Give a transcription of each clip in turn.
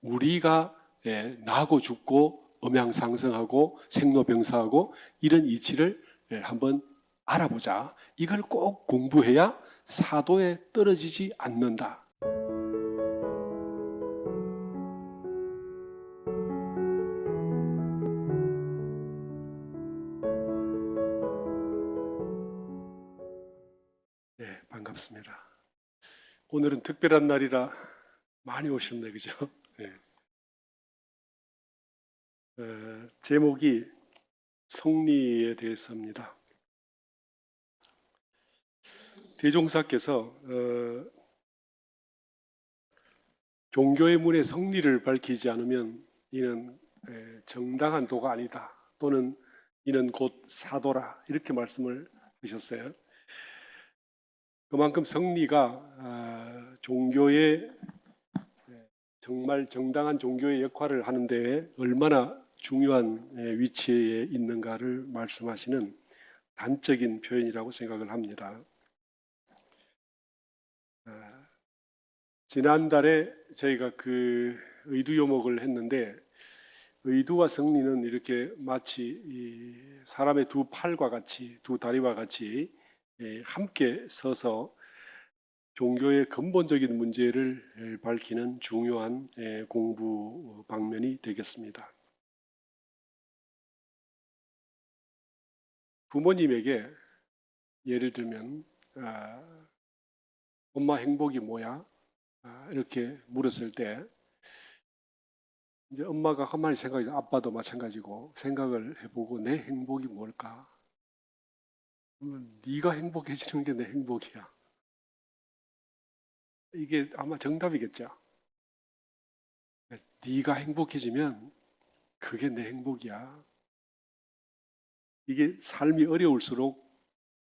우리가 나고 죽고 음양상승하고 생로병사하고 이런 이치를 한번 알아보자. 이걸 꼭 공부해야 사도에 떨어지지 않는다. 네, 반갑습니다. 오늘은 특별한 날이라 많이 오셨네, 그죠? 네. 제목이 성리에 대해서입니다. 대종사께서 종교의 문에 성리를 밝히지 않으면 이는 정당한 도가 아니다. 또는 이는 곧 사도라. 이렇게 말씀을 하셨어요. 그만큼 성리가 종교의 정말 정당한 종교의 역할을 하는데 얼마나 중요한 위치에 있는가를 말씀하시는 단적인 표현이라고 생각을 합니다. 지난달에 저희가 그 의두요목을 했는데 의두와 성리는 이렇게 마치 사람의 두 팔과 같이, 두 다리와 같이 함께 서서 종교의 근본적인 문제를 밝히는 중요한 공부 방면이 되겠습니다. 부모님에게 예를 들면 엄마 행복이 뭐야? 이렇게 물었을 때 이제 엄마가 가만히 생각해, 아빠도 마찬가지고 생각을 해보고 내 행복이 뭘까? 그러면 네가 행복해지는 게 내 행복이야. 이게 아마 정답이겠죠. 네가 행복해지면 그게 내 행복이야. 이게 삶이 어려울수록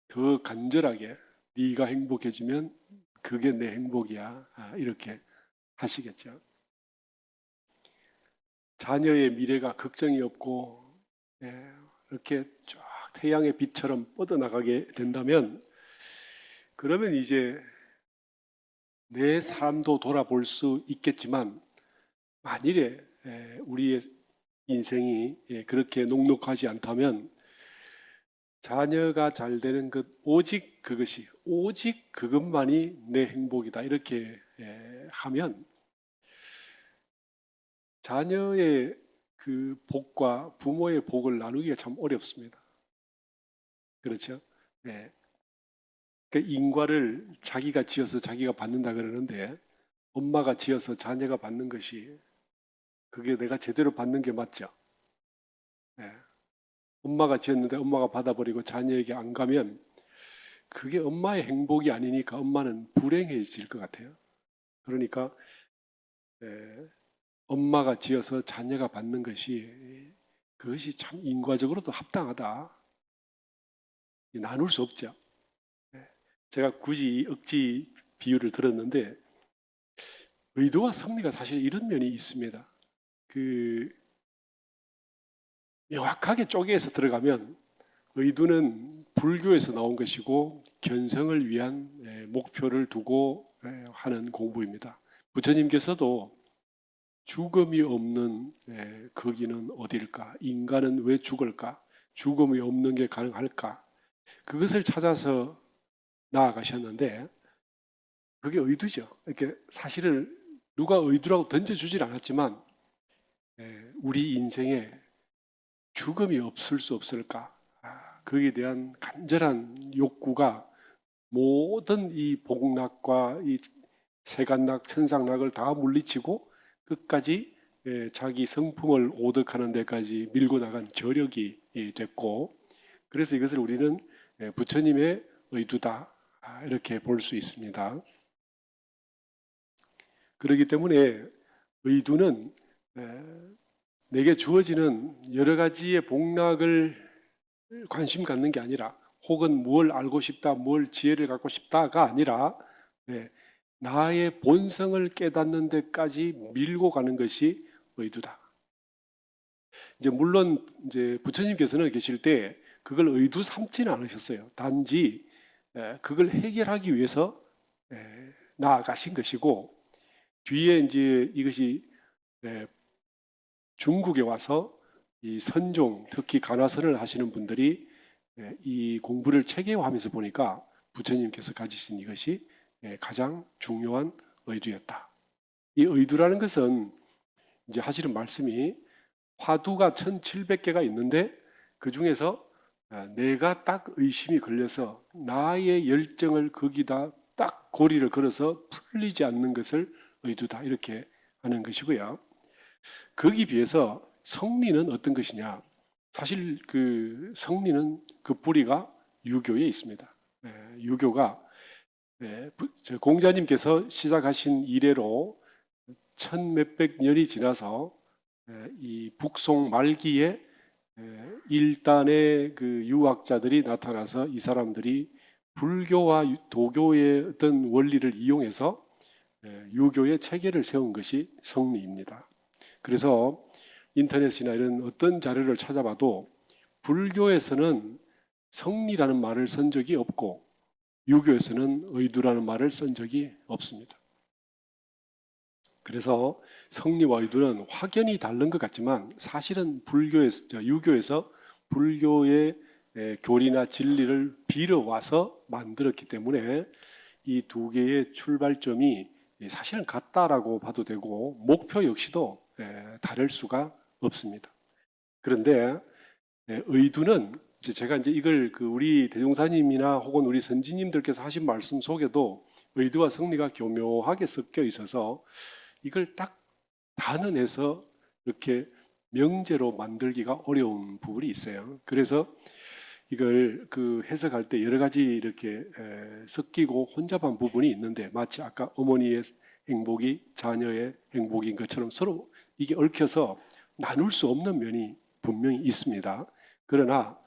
더 간절하게 네가 행복해지면 그게 내 행복이야. 이렇게 하시겠죠. 자녀의 미래가 걱정이 없고 이렇게 쫙 태양의 빛처럼 뻗어나가게 된다면 그러면 이제 내 삶도 돌아볼 수 있겠지만 만일에 우리의 인생이 그렇게 녹록하지 않다면 자녀가 잘 되는 것 오직 그것만이 내 행복이다 이렇게 하면 자녀의 그 복과 부모의 복을 나누기가 참 어렵습니다. 그렇죠? 네. 그 인과를 자기가 지어서 자기가 받는다 그러는데 엄마가 지어서 자녀가 받는 것이 그게 내가 제대로 받는 게 맞죠? 네. 엄마가 지었는데 엄마가 받아버리고 자녀에게 안 가면 그게 엄마의 행복이 아니니까 엄마는 불행해질 것 같아요. 그러니까 엄마가 지어서 자녀가 받는 것이 그것이 참 인과적으로도 합당하다. 나눌 수 없죠. 제가 굳이 억지 비유를 들었는데 의도와 성리가 사실 이런 면이 있습니다. 명확하게 쪼개서 들어가면 의도는 불교에서 나온 것이고 견성을 위한 목표를 두고 하는 공부입니다. 부처님께서도 죽음이 없는 거기는 어딜까? 인간은 왜 죽을까? 죽음이 없는 게 가능할까? 그것을 찾아서 나아가셨는데 그게 의도죠. 이렇게 사실은 누가 의도라고 던져주질 않았지만 우리 인생에 죽음이 없을 수 없을까? 거기에 대한 간절한 욕구가 모든 이 복락과 이 세간락, 천상락을 다 물리치고 끝까지 자기 성품을 오덕하는 데까지 밀고 나간 저력이 됐고 그래서 이것을 우리는 부처님의 의도다 이렇게 볼 수 있습니다. 그렇기 때문에 의도는 내게 주어지는 여러 가지의 복락을 관심 갖는 게 아니라 혹은 뭘 알고 싶다, 뭘 지혜를 갖고 싶다가 아니라 나의 본성을 깨닫는 데까지 밀고 가는 것이 의도다. 이제 물론 이제 부처님께서는 계실 때 그걸 의도 삼지는 않으셨어요. 단지 그걸 해결하기 위해서 나아가신 것이고 뒤에 이제 이것이 예, 중국에 와서 이 선종, 특히 간화설을 하시는 분들이 이 공부를 체계화하면서 보니까 부처님께서 가지신 이것이 가장 중요한 의두였다. 이 의두라는 것은 이제 하시는 말씀이 화두가 1700개가 있는데 그 중에서 내가 딱 의심이 걸려서 나의 열정을 거기다 딱 고리를 걸어서 풀리지 않는 것을 의두다 이렇게 하는 것이고요. 거기 비해서 성리는 어떤 것이냐? 사실 그 성리는 그 뿌리가 유교에 있습니다. 유교가 공자님께서 시작하신 이래로 천 몇백 년이 지나서 이 북송 말기에 일단의 그 유학자들이 나타나서 이 사람들이 불교와 도교의 어떤 원리를 이용해서 유교의 체계를 세운 것이 성리입니다. 그래서 인터넷이나 이런 어떤 자료를 찾아봐도 불교에서는 성리라는 말을 쓴 적이 없고 유교에서는 의두라는 말을 쓴 적이 없습니다. 그래서 성리와 의두는 확연히 다른 것 같지만 사실은 유교에서 불교의 교리나 진리를 빌어와서 만들었기 때문에 이 두 개의 출발점이 사실은 같다라고 봐도 되고 목표 역시도 다를 수가 없습니다. 그런데 의두는 제가 이제 이걸 우리 대종사님이나 혹은 우리 선지님들께서 하신 말씀 속에도 의두와 성리가 교묘하게 섞여 있어서 이걸 딱 단언해서 이렇게 명제로 만들기가 어려운 부분이 있어요. 그래서 이걸 해석할 때 여러 가지 이렇게 섞이고 혼잡한 부분이 있는데 마치 아까 어머니의 행복이 자녀의 행복인 것처럼 서로 이게 얽혀서 나눌 수 없는 면이 분명히 있습니다. 그러나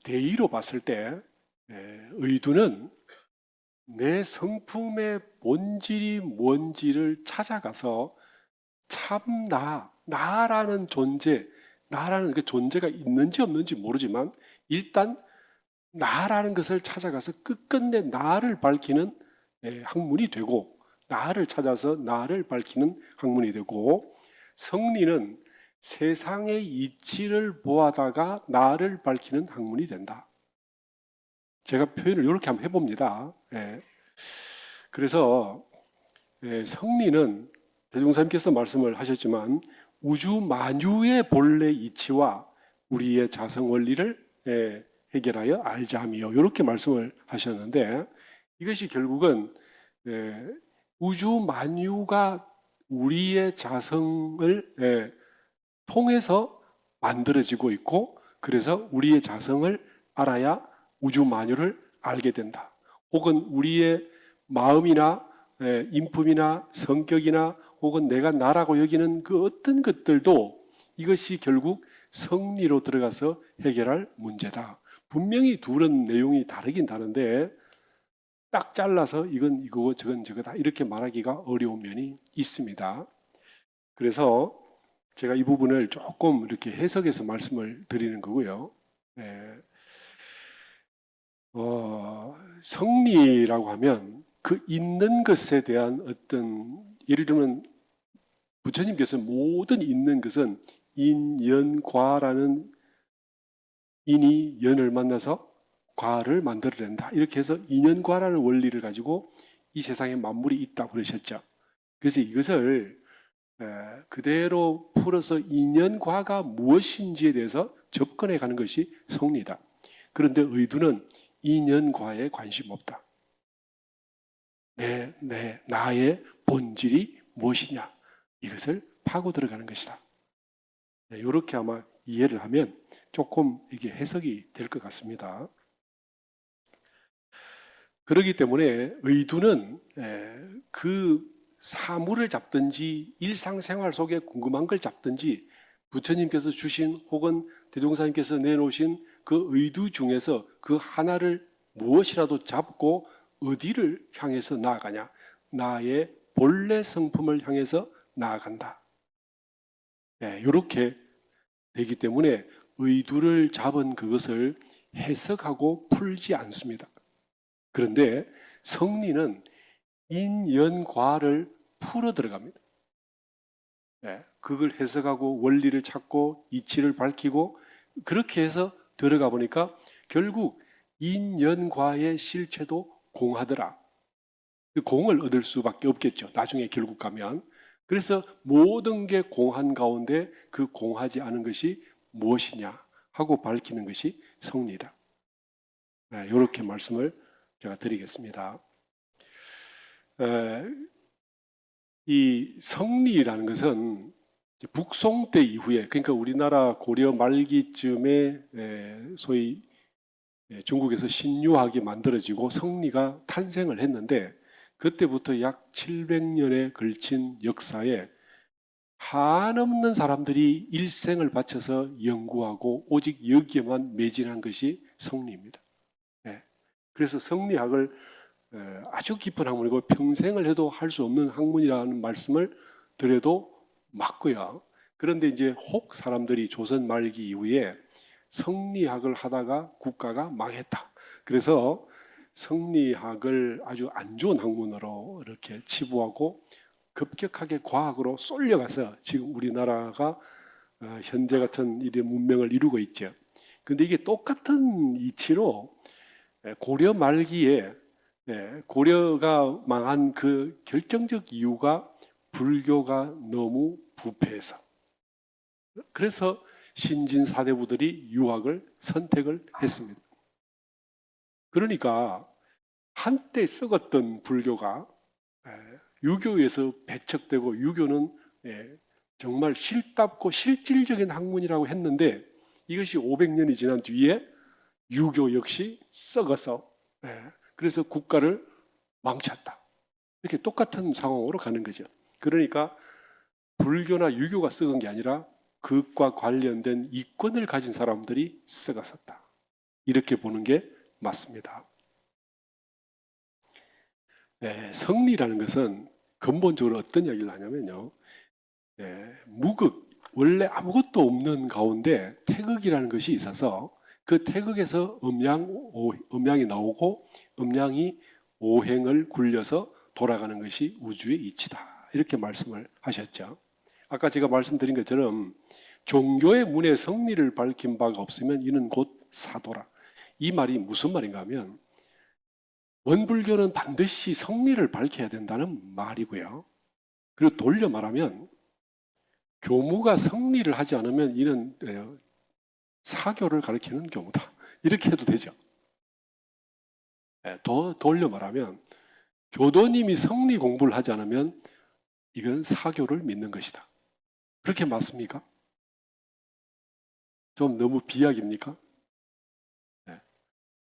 대의로 봤을 때 의두는 내 성품의 본질이 뭔지를 찾아가서 참 나라는 존재, 나라는 그 존재가 있는지 없는지 모르지만 일단 나라는 것을 찾아가서 끝끝내 나를 밝히는 학문이 되고 나를 찾아서 나를 밝히는 학문이 되고 성리는 세상의 이치를 보아다가 나를 밝히는 학문이 된다. 제가 표현을 이렇게 한번 해봅니다. 그래서 성리는 대종사님께서 말씀을 하셨지만 우주 만유의 본래 이치와 우리의 자성 원리를 해결하여 알자 함이요. 이렇게 말씀을 하셨는데 이것이 결국은 우주 만유가 우리의 자성을 통해서 만들어지고 있고 그래서 우리의 자성을 알아야 우주 만유를 알게 된다. 혹은 우리의 마음이나 인품이나 성격이나 혹은 내가 나라고 여기는 그 어떤 것들도 이것이 결국 성리로 들어가서 해결할 문제다. 분명히 둘은 내용이 다르긴 다른데 딱 잘라서 이건 이거고 저건 저거다 이렇게 말하기가 어려운 면이 있습니다. 그래서 제가 이 부분을 조금 이렇게 해석해서 말씀을 드리는 거고요. 성리라고 하면 그 있는 것에 대한 어떤 예를 들면 부처님께서 모든 있는 것은 인연과라는 인이 연을 만나서 과를 만들어낸다. 이렇게 해서 인연과라는 원리를 가지고 이 세상에 만물이 있다고 그러셨죠. 그래서 이것을 그대로 풀어서 인연과가 무엇인지에 대해서 접근해 가는 것이 성리다. 그런데 의두는 인연과에 관심 없다. 나의 본질이 무엇이냐 이것을 파고 들어가는 것이다. 이렇게 아마 이해를 하면 조금 이게 해석이 될 것 같습니다. 그렇기 때문에 의두는 그 사물을 잡든지 일상생활 속에 궁금한 걸 잡든지 부처님께서 주신 혹은 대종사님께서 내놓으신 그 의두 중에서 그 하나를 무엇이라도 잡고 어디를 향해서 나아가냐? 나의 본래 성품을 향해서 나아간다. 이렇게 되기 때문에 의두를 잡은 그것을 해석하고 풀지 않습니다. 그런데 성리는 인연과를 풀어 들어갑니다. 그걸 해석하고 원리를 찾고 이치를 밝히고 그렇게 해서 들어가 보니까 결국 인연과의 실체도 공하더라. 공을 얻을 수밖에 없겠죠. 나중에 결국 가면. 그래서 모든 게 공한 가운데 그 공하지 않은 것이 무엇이냐 하고 밝히는 것이 성리다. 이렇게 말씀을 제가 드리겠습니다. 이 성리라는 것은 북송 때 이후에, 그러니까 우리나라 고려 말기쯤에 소위 중국에서 신유학이 만들어지고 성리가 탄생을 했는데, 그때부터 약 700년에 걸친 역사에 한없는 사람들이 일생을 바쳐서 연구하고 오직 여기에만 매진한 것이 성리입니다. 그래서 성리학을 아주 깊은 학문이고 평생을 해도 할 수 없는 학문이라는 말씀을 드려도 맞고요. 그런데 이제 혹 사람들이 조선 말기 이후에 성리학을 하다가 국가가 망했다. 그래서 성리학을 아주 안 좋은 학문으로 이렇게 치부하고 급격하게 과학으로 쏠려가서 지금 우리나라가 현재 같은 이런 문명을 이루고 있죠. 그런데 이게 똑같은 이치로 고려 말기에 고려가 망한 그 결정적 이유가 불교가 너무 부패해서, 그래서 신진 사대부들이 유학을 선택을 했습니다. 그러니까 한때 썩었던 불교가 유교에서 배척되고, 유교는 정말 실답고 실질적인 학문이라고 했는데 이것이 500년이 지난 뒤에 유교 역시 썩어서 그래서 국가를 망쳤다. 이렇게 똑같은 상황으로 가는 거죠. 그러니까 불교나 유교가 썩은 게 아니라 그것과 관련된 이권을 가진 사람들이 썩었었다. 이렇게 보는 게 맞습니다. 성리라는 것은 근본적으로 어떤 이야기를 하냐면요. 무극, 원래 아무것도 없는 가운데 태극이라는 것이 있어서 그 태극에서 음양이 나오고 음양이 오행을 굴려서 돌아가는 것이 우주의 이치다. 이렇게 말씀을 하셨죠. 아까 제가 말씀드린 것처럼 종교의 문에 성리를 밝힌 바가 없으면 이는 곧 사도라. 이 말이 무슨 말인가 하면 원불교는 반드시 성리를 밝혀야 된다는 말이고요. 그리고 돌려 말하면 교무가 성리를 하지 않으면 이는 사교를 가리키는 교무다. 이렇게 해도 되죠. 더 돌려 말하면 교도님이 성리 공부를 하지 않으면 이건 사교를 믿는 것이다. 그렇게 맞습니까? 좀 너무 비약입니까?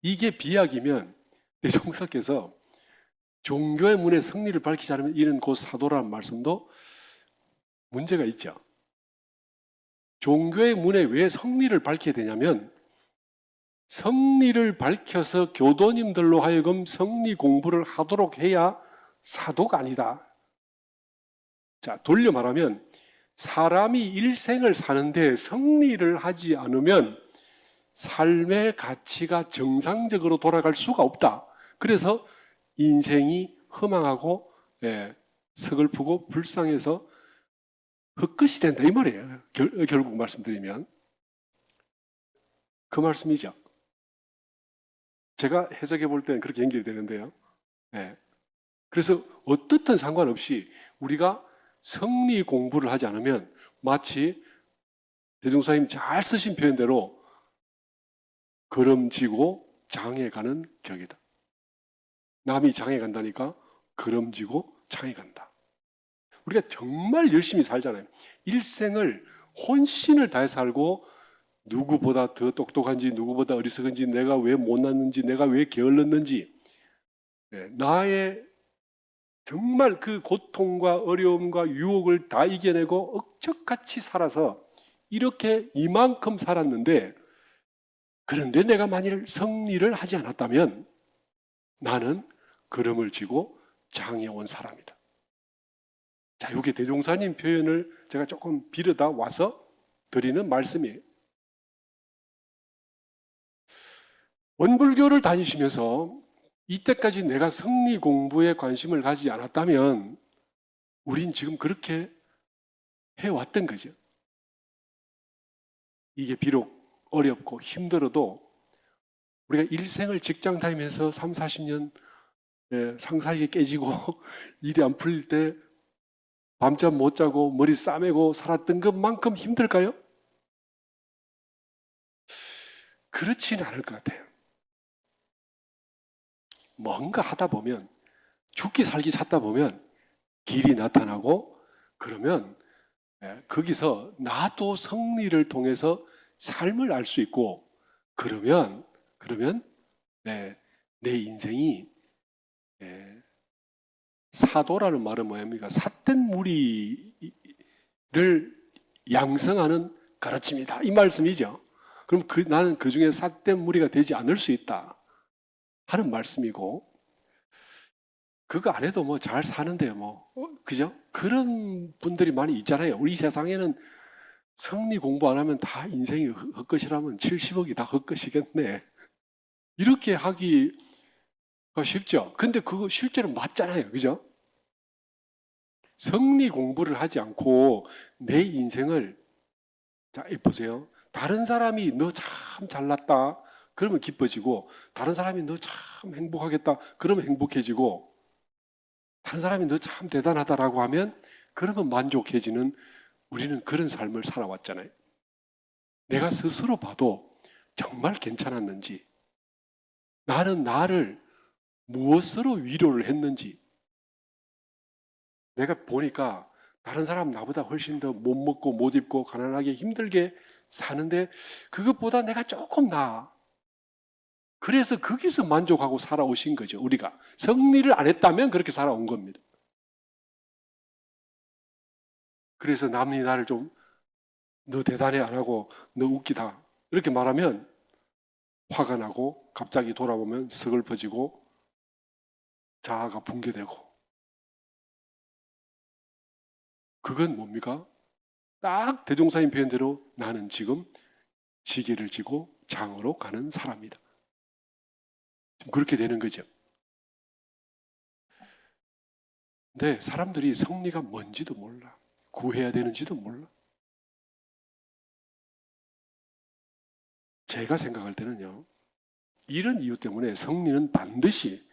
이게 비약이면 대종사께서 종교의 문에 성리를 밝히지 않으면 이는 곧 사도라는 말씀도 문제가 있죠. 종교의 문에 왜 성리를 밝혀야 되냐면 성리를 밝혀서 교도님들로 하여금 성리 공부를 하도록 해야 사도가 아니다. 자, 돌려 말하면 사람이 일생을 사는데 성리를 하지 않으면 삶의 가치가 정상적으로 돌아갈 수가 없다. 그래서 인생이 허망하고 서글프고 불쌍해서 헛것이 된다 이 말이에요. 결국 말씀드리면 그 말씀이죠. 제가 해석해 볼 때는 그렇게 연결이 되는데요. 그래서 어떻든 상관없이 우리가 성리 공부를 하지 않으면 마치 대종사님 잘 쓰신 표현대로 걸음지고 장에 가는 격이다. 남이 장에 간다니까 걸음지고 장에 간다. 우리가 정말 열심히 살잖아요. 일생을 혼신을 다해 살고 누구보다 더 똑똑한지 누구보다 어리석은지 내가 왜 못났는지 내가 왜 게을렀는지 나의 정말 그 고통과 어려움과 유혹을 다 이겨내고 억척같이 살아서 이렇게 이만큼 살았는데, 그런데 내가 만일 성리를 하지 않았다면 나는 걸음을 지고 장에 온 사람이다. 자, 이게 대종사님 표현을 제가 조금 빌어다 와서 드리는 말씀이에요. 원불교를 다니시면서 이때까지 내가 성리 공부에 관심을 가지지 않았다면 우린 지금 그렇게 해왔던 거죠. 이게 비록 어렵고 힘들어도 우리가 일생을 직장 다니면서 3, 40년 상사에게 깨지고 일이 안 풀릴 때 밤잠 못 자고 머리 싸매고 살았던 것만큼 힘들까요? 그렇지는 않을 것 같아요. 뭔가 하다 보면 죽기 살기 찾다 보면 길이 나타나고 그러면 거기서 나도 성리를 통해서 삶을 알 수 있고 그러면 내 인생이 사도라는 말은 뭐입니까? 삿된 무리를 양성하는 가르침이다. 이 말씀이죠. 그럼 나는 그 중에 삿된 무리가 되지 않을 수 있다 하는 말씀이고 그거 안 해도 뭐 잘 사는데 뭐 그죠? 그런 분들이 많이 있잖아요. 우리 세상에는 성리 공부 안 하면 다 인생이 헛것이라면 70억이 다 헛것이겠네. 이렇게 하기가 쉽죠. 근데 그거 실제로 맞잖아요. 그죠? 성리 공부를 하지 않고 내 인생을 자, 보세요. 다른 사람이 너 참 잘났다. 그러면 기뻐지고 다른 사람이 너 참 행복하겠다. 그러면 행복해지고 다른 사람이 너 참 대단하다라고 하면 그러면 만족해지는 우리는 그런 삶을 살아왔잖아요. 내가 스스로 봐도 정말 괜찮았는지 나는 나를 무엇으로 위로를 했는지 내가 보니까 다른 사람 나보다 훨씬 더 못 먹고 못 입고 가난하게 힘들게 사는데 그것보다 내가 조금 나아. 그래서 거기서 만족하고 살아오신 거죠. 우리가 성리를 안 했다면 그렇게 살아온 겁니다. 그래서 남이 나를 좀 너 대단해 안 하고 너 웃기다 이렇게 말하면 화가 나고 갑자기 돌아보면 서글퍼지고 자아가 붕괴되고 그건 뭡니까? 딱 대종사님 표현대로 나는 지금 지게를 지고 장으로 가는 사람이다. 그렇게 되는 거죠. 근데 사람들이 성리가 뭔지도 몰라. 구해야 되는지도 몰라. 제가 생각할 때는요. 이런 이유 때문에 성리는 반드시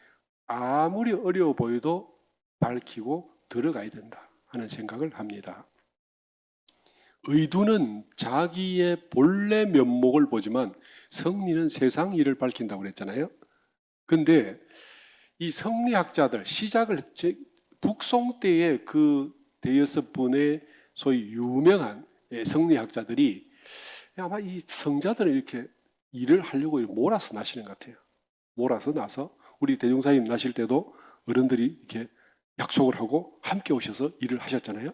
아무리 어려워 보여도 밝히고 들어가야 된다 하는 생각을 합니다. 의두는 자기의 본래 면목을 보지만 성리는 세상 일을 밝힌다고 그랬잖아요. 근데 이 성리학자들 시작을 북송 때의 그 대여섯 분의 소위 유명한 성리학자들이 아마 이 성자들을 이렇게 일을 하려고 몰아서 나시는 것 같아요. 몰아서 나서 우리 대종사님 나실 때도 어른들이 이렇게 약속을 하고 함께 오셔서 일을 하셨잖아요.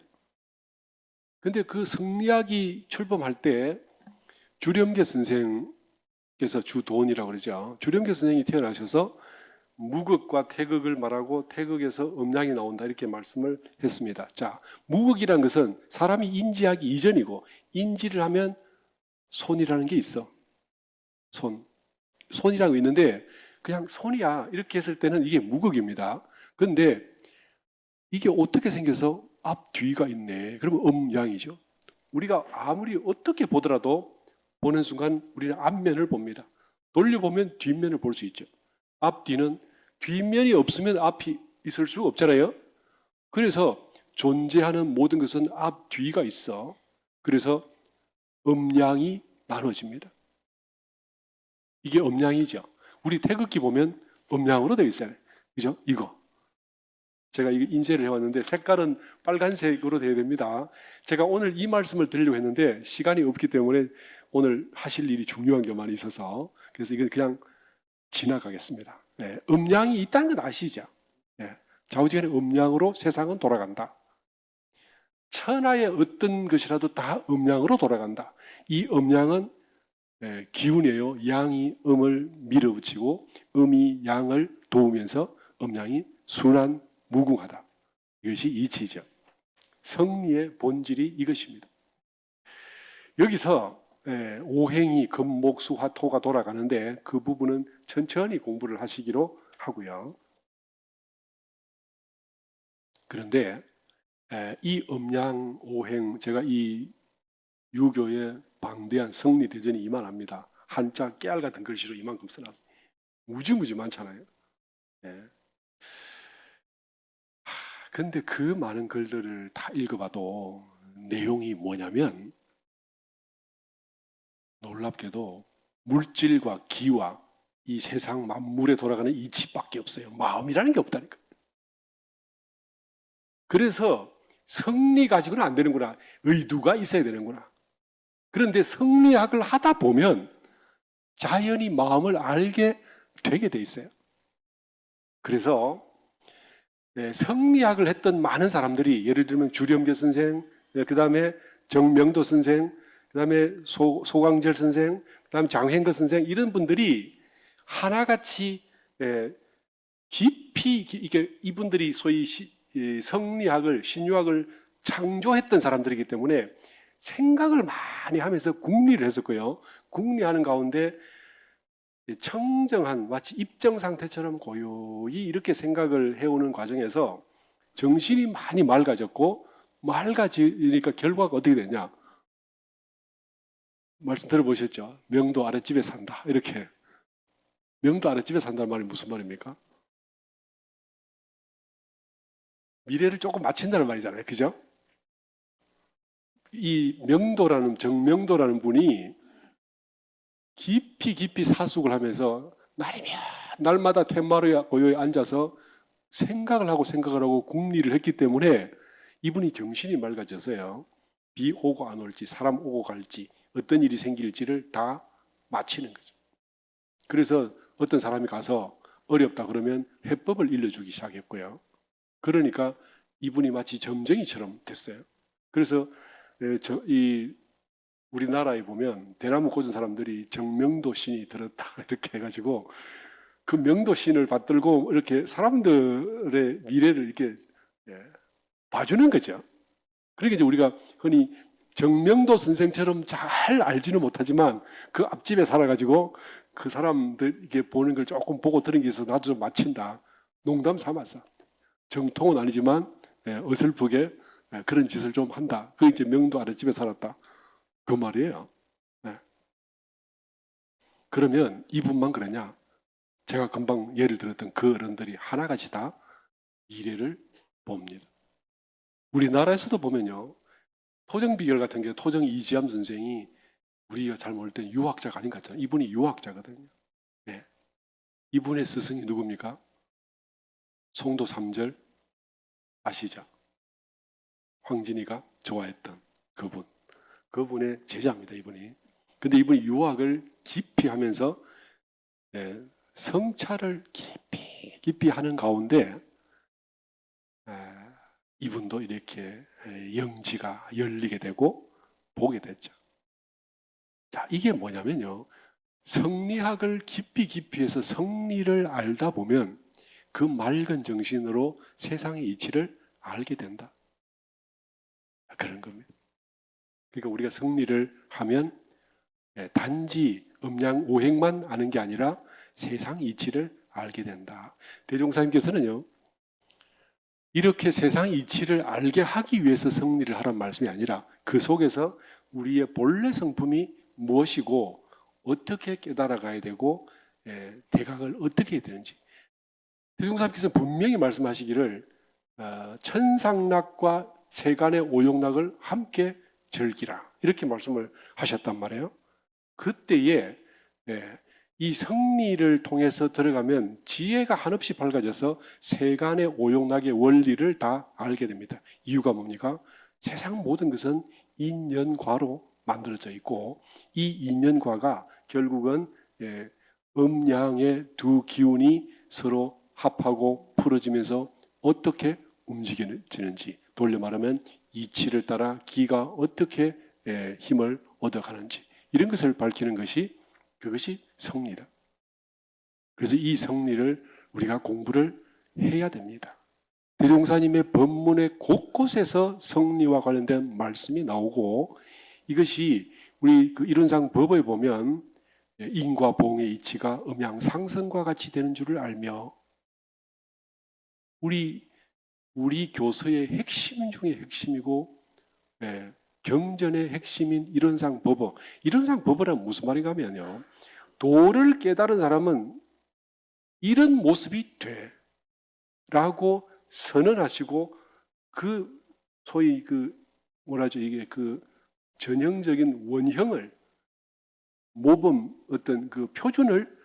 근데 그 성리학이 출범할 때 주렴계 선생께서 주도원이라고 그러죠. 주렴계 선생이 태어나셔서 무극과 태극을 말하고 태극에서 음양이 나온다 이렇게 말씀을 했습니다. 자, 무극이란 것은 사람이 인지하기 이전이고 인지를 하면 손이라는 게 있어. 손이라고 있는데 그냥 손이야 이렇게 했을 때는 이게 무극입니다. 그런데 이게 어떻게 생겨서 앞 뒤가 있네. 그러면 음양이죠. 우리가 아무리 어떻게 보더라도 보는 순간 우리는 앞면을 봅니다. 돌려보면 뒷면을 볼 수 있죠. 앞뒤는 뒷면이 없으면 앞이 있을 수가 없잖아요. 그래서 존재하는 모든 것은 앞뒤가 있어. 그래서 음양이 나눠집니다. 이게 음양이죠. 우리 태극기 보면 음양으로 되어 있어요. 그죠? 이거. 제가 이거 인쇄를 해왔는데 색깔은 빨간색으로 되어야 됩니다. 제가 오늘 이 말씀을 드리려고 했는데 시간이 없기 때문에 오늘 하실 일이 중요한 게 많이 있어서 그래서 이건 그냥 지나가겠습니다. 네, 음양이 있다는 건 아시죠? 네, 좌우지간의 음양으로 세상은 돌아간다. 천하의 어떤 것이라도 다 음양으로 돌아간다. 이 음양은 기운이에요. 양이 음을 밀어붙이고 음이 양을 도우면서 음양이 순환 무궁하다. 이것이 이치죠. 성리의 본질이 이것입니다. 여기서 오행이 금목수화토가 돌아가는데 그 부분은 천천히 공부를 하시기로 하고요. 그런데 이 음양오행, 제가 이 유교의 방대한 성리대전이 이만합니다. 한자 깨알 같은 글씨로 이만큼 써놨어요. 무지무지 많잖아요. 근데 그 많은 글들을 다 읽어봐도 내용이 뭐냐면 놀랍게도 물질과 기와 이 세상 만물에 돌아가는 이치밖에 없어요. 마음이라는 게 없다니까. 그래서 성리 가지고는 안 되는구나. 의도가 있어야 되는구나. 그런데 성리학을 하다 보면 자연히 마음을 알게 되게 돼 있어요. 그래서 성리학을 했던 많은 사람들이 예를 들면 주렴교 선생, 그 다음에 정명도 선생, 그 다음에 소광절 선생, 그 다음에 장행거 선생 이런 분들이 하나같이 깊이 이게 이분들이 소위 성리학을 신유학을 창조했던 사람들이기 때문에 생각을 많이 하면서 궁리를 했었고요. 궁리하는 가운데 청정한 마치 입정 상태처럼 고요히 이렇게 생각을 해오는 과정에서 정신이 많이 맑아졌고 맑아지니까 결과가 어떻게 되냐? 말씀 들어보셨죠? 명도 아랫집에 산다. 이렇게. 명도 아랫집에 산다는 말이 무슨 말입니까? 미래를 조금 맞춘다는 말이잖아요. 그죠? 이 명도라는, 정명도라는 분이 깊이 사숙을 하면서 날이면 날마다 텐마루에 고요히 앉아서 생각을 하고 궁리를 했기 때문에 이분이 정신이 맑아져서요. 비 오고 안 올지, 사람 오고 갈지, 어떤 일이 생길지를 다 맞히는 거죠. 그래서 어떤 사람이 가서 어렵다 그러면 해법을 일러주기 시작했고요. 그러니까 이분이 마치 점쟁이처럼 됐어요. 그래서 우리나라에 보면 대나무 꽂은 사람들이 정명도 신이 들었다 이렇게 해가지고 그 명도 신을 받들고 이렇게 사람들의 미래를 이렇게 봐주는 거죠. 그러니까 이제 우리가 흔히 정명도 선생처럼 잘 알지는 못하지만 그 앞집에 살아가지고 그 사람들 이렇게 보는 걸 조금 보고 들은 게 있어서 나도 좀 맞힌다. 농담 삼아서. 정통은 아니지만 어설프게 그런 짓을 좀 한다. 그게 이제 명도 아랫집에 살았다. 그 말이에요. 네. 그러면 이분만 그러냐? 제가 금방 예를 들었던 그 어른들이 하나같이 다 미래를 봅니다. 우리나라에서도 보면요. 토정비결 같은 게 토정 이지암 선생이 우리가 잘 모를 때 유학자가 아닌 것 같잖아요. 이분이 유학자거든요. 네. 이분의 스승이 누굽니까? 송도 3절 아시죠? 황진이가 좋아했던 그분. 그분의 제자입니다. 이분이. 근데 이분이 유학을 깊이 하면서 성찰을 깊이 하는 가운데 이분도 이렇게 영지가 열리게 되고 보게 됐죠. 자, 이게 뭐냐면요. 성리학을 깊이 해서 성리를 알다 보면 그 맑은 정신으로 세상의 이치를 알게 된다. 그런 겁니다. 그러니까 우리가 성리를 하면 단지 음양오행만 아는 게 아니라 세상 이치를 알게 된다. 대종사님께서는요. 이렇게 세상 이치를 알게 하기 위해서 성리를 하란 말씀이 아니라 그 속에서 우리의 본래 성품이 무엇이고 어떻게 깨달아가야 되고 대각을 어떻게 해야 되는지 대종사님께서 분명히 말씀하시기를 천상락과 세간의 오용락을 함께 즐기라 이렇게 말씀을 하셨단 말이에요. 그때에 이 성리를 통해서 들어가면 지혜가 한없이 밝아져서 세간의 오용락의 원리를 다 알게 됩니다. 이유가 뭡니까? 세상 모든 것은 인연과로 만들어져 있고 이 인연과가 결국은 음양의 두 기운이 서로 합하고 풀어지면서 어떻게 움직여지는지 돌려 말하면 이치를 따라 기가 어떻게 힘을 얻어가는지 이런 것을 밝히는 것이 그것이 성리다. 그래서 이 성리를 우리가 공부를 해야 됩니다. 대종사님의 법문의 곳곳에서 성리와 관련된 말씀이 나오고 이것이 우리 그 이론상 법에 보면 인과 보응의 이치가 음양 상승과 같이 되는 줄을 알며 우리 우리 교서의 핵심 중에 핵심이고 예, 경전의 핵심인 이론상 법어. 이론상 법어란 무슨 말인가 하면요. 도를 깨달은 사람은 이런 모습이 돼 라고 선언하시고 그 소위 그 뭐라죠 이게 그 전형적인 원형을 모범 어떤 그 표준을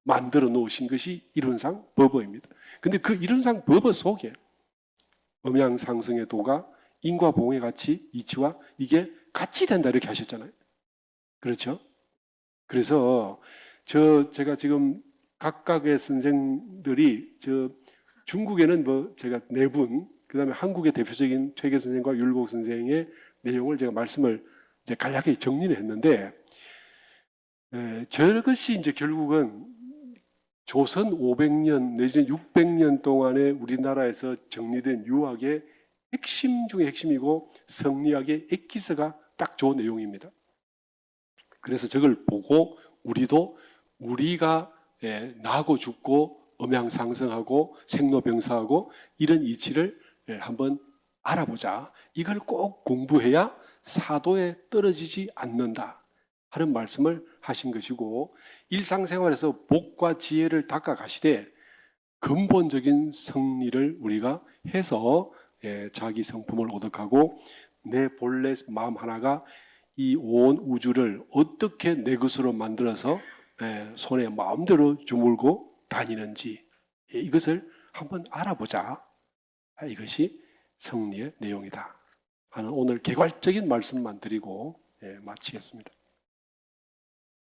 만들어 놓으신 것이 이론상 법어입니다. 근데 그 이론상 법어 속에 음양상승의 도가 인과봉의 가치, 이치와 이게 같이 된다 이렇게 하셨잖아요. 그렇죠? 그래서 제가 지금 각각의 선생들이 중국에는 뭐 제가 네 분, 그다음에 한국의 대표적인 퇴계 선생과 율곡 선생의 내용을 제가 말씀을 이제 간략하게 정리를 했는데 저것이 이제 결국은 조선 500년 내지는 600년 동안에 우리나라에서 정리된 유학의 핵심 중에 핵심이고 성리학의 엑기스가 딱 좋은 내용입니다. 그래서 저걸 보고 우리가 나고 죽고 음양상승하고 생로병사하고 이런 이치를 한번 알아보자. 이걸 꼭 공부해야 사도에 떨어지지 않는다 하는 말씀을 하신 것이고 일상생활에서 복과 지혜를 닦아가시되 근본적인 성리를 우리가 해서 자기 성품을 오덕하고 내 본래 마음 하나가 이 온 우주를 어떻게 내 것으로 만들어서 손에 마음대로 주물고 다니는지 이것을 한번 알아보자. 이것이 성리의 내용이다 하는 오늘 개괄적인 말씀만 드리고 마치겠습니다.